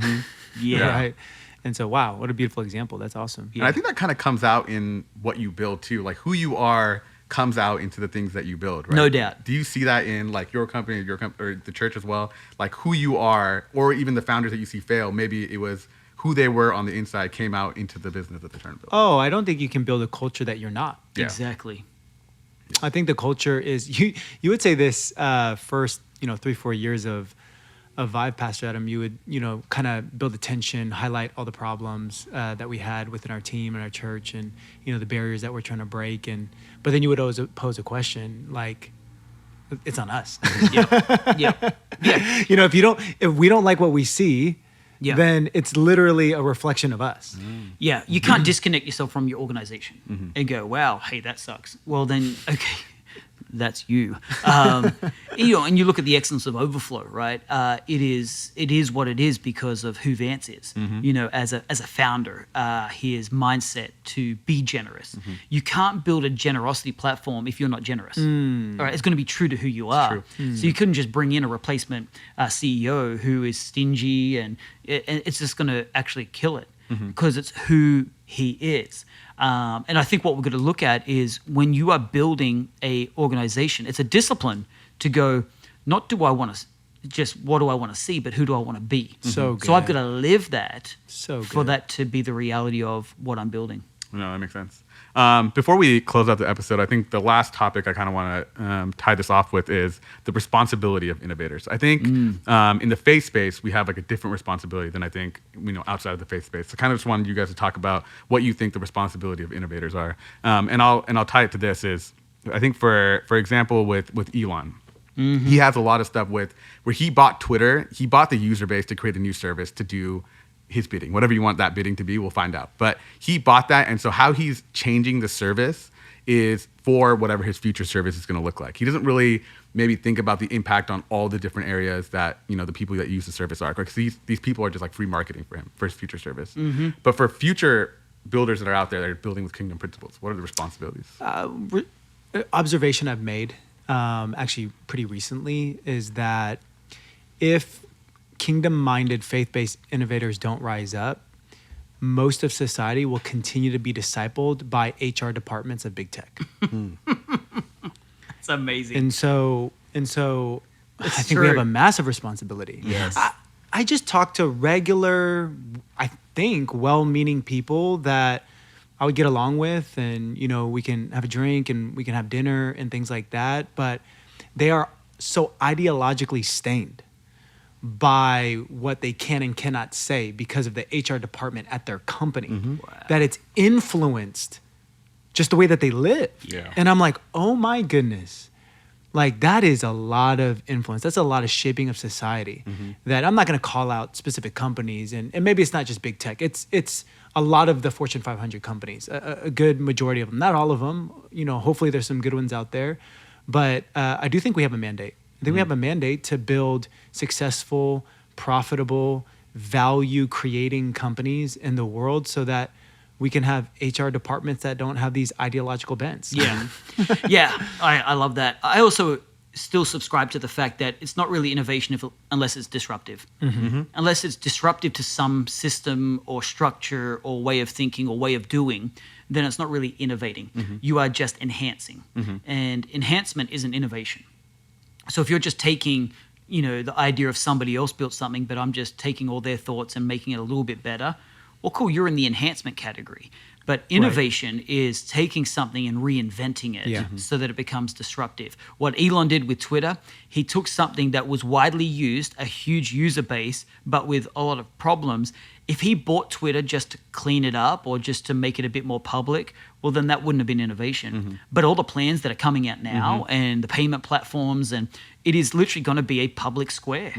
Yeah. Right. And so, wow, what a beautiful example. That's awesome. And I think that kind of comes out in what you build too. Like who you are comes out into the things that you build, right? No doubt. Do you see that in like your company or the church as well? Like who you are, or even the founders that you see fail, maybe it was who they were on the inside came out into the business that they're trying to build. Oh, I don't think you can build a culture that you're not. Yeah. Exactly. I think the culture is, you would say this first, 3-4 years of Vive, Pastor Adam, you would, kind of build attention, highlight all the problems that we had within our team and our church and, the barriers that we're trying to break. But then you would always pose a question like, it's on us. Yeah. If we don't like what we see, Yeah. then it's literally a reflection of us. Yeah, you can't disconnect yourself from your organization and go, wow, hey, that sucks. Well, then, okay, that's you. And you look at the excellence of Overflow, right? It is what it is because of who Vance is. As a founder, his mindset to be generous. You can't build a generosity platform if you're not generous. All right, it's going to be true to who you are. So you couldn't just bring in a replacement CEO who is stingy and it's just going to actually kill it because it's who he is. And I think what we're going to look at is when you are building a organization, it's a discipline to go, not do I want to just what do I want to see, but who do I want to be? So good. So I've got to live that So for good. that to be the reality of what I'm building. No, that makes sense. Before we close out the episode, I think the last topic I kind of want to tie this off with is the responsibility of innovators. I think in the faith space, we have like a different responsibility than I think outside of the faith space. So kind of just wanted you guys to talk about what you think the responsibility of innovators are. And I'll tie it to this is I think for example with Elon. He has a lot of stuff where he bought Twitter, he bought the user base to create a new service to do his bidding. Whatever you want that bidding to be, we'll find out. But he bought that, and so how he's changing the service is for whatever his future service is going to look like. He doesn't really maybe think about the impact on all the different areas that the people that use the service are. Because these people are just like free marketing for him for his future service. But for future builders that are out there that are building with kingdom principles, what are the responsibilities? Observation I've made actually pretty recently is that if kingdom-minded, faith-based innovators don't rise up, most of society will continue to be discipled by HR departments of big tech. It's amazing. And so I think true. we have a massive responsibility. Yes. I just talked to regular, I think, well-meaning people that I would get along with, and we can have a drink and we can have dinner and things like that, but they are so ideologically stained by what they can and cannot say because of the HR department at their company, that it's influenced just the way that they live. Yeah. And I'm like, oh my goodness, like that is a lot of influence. That's a lot of shaping of society that I'm not going to call out specific companies. And maybe it's not just big tech. It's a lot of the Fortune 500 companies, a good majority of them, not all of them, hopefully there's some good ones out there. But I do think we have a mandate. I think we have a mandate to build successful, profitable, value-creating companies in the world so that we can have HR departments that don't have these ideological bents. Yeah. Yeah, I love that. I also still subscribe to the fact that it's not really innovation unless it's disruptive. Unless it's disruptive to some system or structure or way of thinking or way of doing, then it's not really innovating. You are just enhancing. And enhancement isn't innovation. So if you're just taking, the idea of somebody else built something, but I'm just taking all their thoughts and making it a little bit better, well, cool, you're in the enhancement category. But innovation is taking something and reinventing it so that it becomes disruptive. What Elon did with Twitter, he took something that was widely used, a huge user base, but with a lot of problems. If he bought Twitter just to clean it up or just to make it a bit more public, well, then that wouldn't have been innovation. But all the plans that are coming out now and the payment platforms, and it is literally going to be a public square.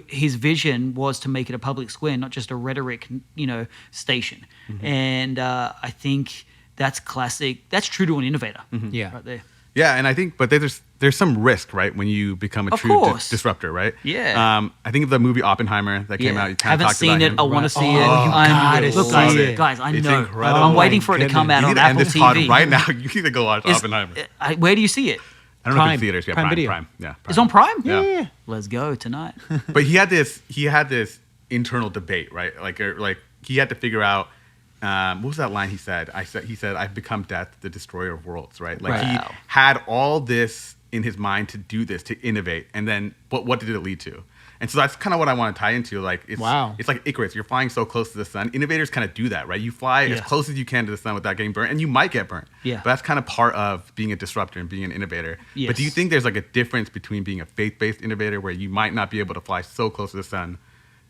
His vision was to make it a public square, not just a rhetoric, station. And I think that's classic. That's true to an innovator. Right there. Yeah, and I think, but there's some risk, right, when you become a true disruptor, right? Yeah. I think of the movie Oppenheimer that came out. You kind haven't of seen it. him. I want to see it. Look, guys, I It's know. incredible. I'm waiting for it to come out You on need to end Apple this pod TV. right now. You need to go watch Oppenheimer. Where do you see it? I don't know if Prime. it's theaters. Yeah, Prime Prime. Video. Prime. Yeah, Prime. It's on Prime? Yeah. Let's go tonight. But he had this internal debate, right? Like he had to figure out what was that line he said? He said, "I've become death, the destroyer of worlds." Right? Like he had all this in his mind to do this, to innovate, and then what did it lead to? And so that's kind of what I want to tie into. Like it's like Icarus. You're flying so close to the sun. Innovators kind of do that, right? You fly as close as you can to the sun without getting burnt, and you might get burnt. Yeah. But that's kind of part of being a disruptor and being an innovator. Yes. But do you think there's like a difference between being a faith-based innovator where you might not be able to fly so close to the sun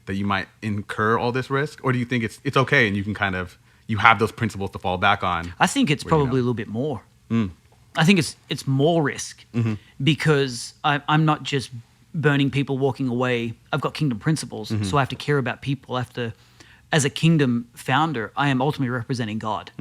that you might incur all this risk, or do you think it's okay and you can you have those principles to fall back on? I think it's probably a little bit more. I think it's more risk because I'm not just burning people, walking away. I've got kingdom principles, so I have to care about people. I have to, as a kingdom founder, I am ultimately representing God.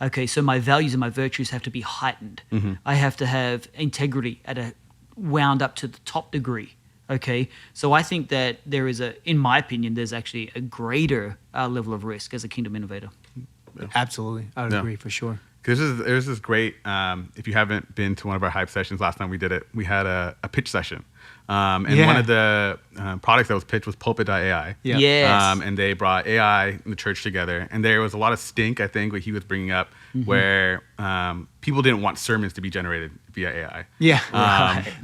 Okay, so my values and my virtues have to be heightened. I have to have integrity at a wound up to the top degree. Okay, so I think that there is in my opinion, there's actually a greater level of risk as a kingdom innovator. Absolutely. I would agree for sure. Because there's this great, if you haven't been to one of our hype sessions, last time we did it, we had a pitch session. And one of the products that was pitched was Pulpit.ai. Yeah. Yes. And they brought AI and the church together. And there was a lot of stink, I think, what he was bringing up, where people didn't want sermons to be generated via AI. Yeah.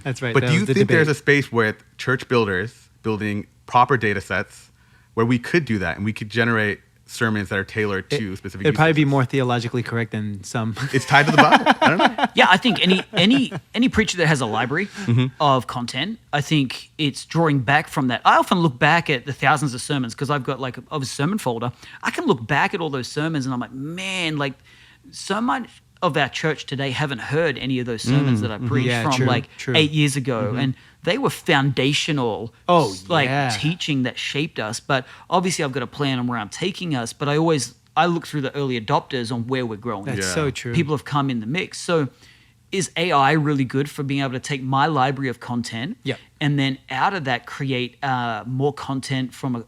That's right. But That do you was the think debate. there's a space with church builders building proper data sets where we could do that and we could generate sermons that are tailored to specific It'd probably be cases? more theologically correct than some. It's tied to the Bible. I don't know. Yeah, I think any preacher that has a library of content, I think it's drawing back from that. I often look back at the thousands of sermons because I've got like a sermon folder. I can look back at all those sermons and I'm like, man, like so much of our church today haven't heard any of those sermons that I preached Yeah, from true. 8 years ago. And they were foundational teaching that shaped us. But obviously I've got a plan on where I'm taking us, but I look through the early adopters on where we're growing. That's so true. People have come in the mix. So is AI really good for being able to take my library of content and then out of that create more content from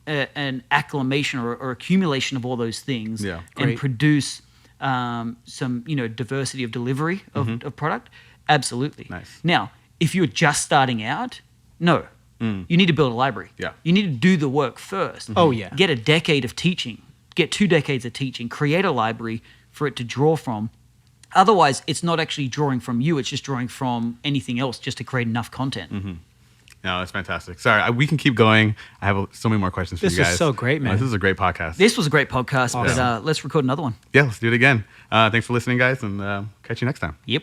an acclamation or accumulation of all those things and Great. produce some diversity of delivery of product? Absolutely. Nice. Now, if you're just starting out, no. You need to build a library. Yeah. You need to do the work first. Oh, yeah. Get a decade of teaching. Get 2 decades of teaching. Create a library for it to draw from. Otherwise, it's not actually drawing from you. It's just drawing from anything else just to create enough content. No, that's fantastic. Sorry, we can keep going. I have so many more questions for This you guys. was so great, man. This is a great podcast. This was a great podcast, Awesome. but let's record another one. Yeah, let's do it again. Thanks for listening, guys, and catch you next time. Yep.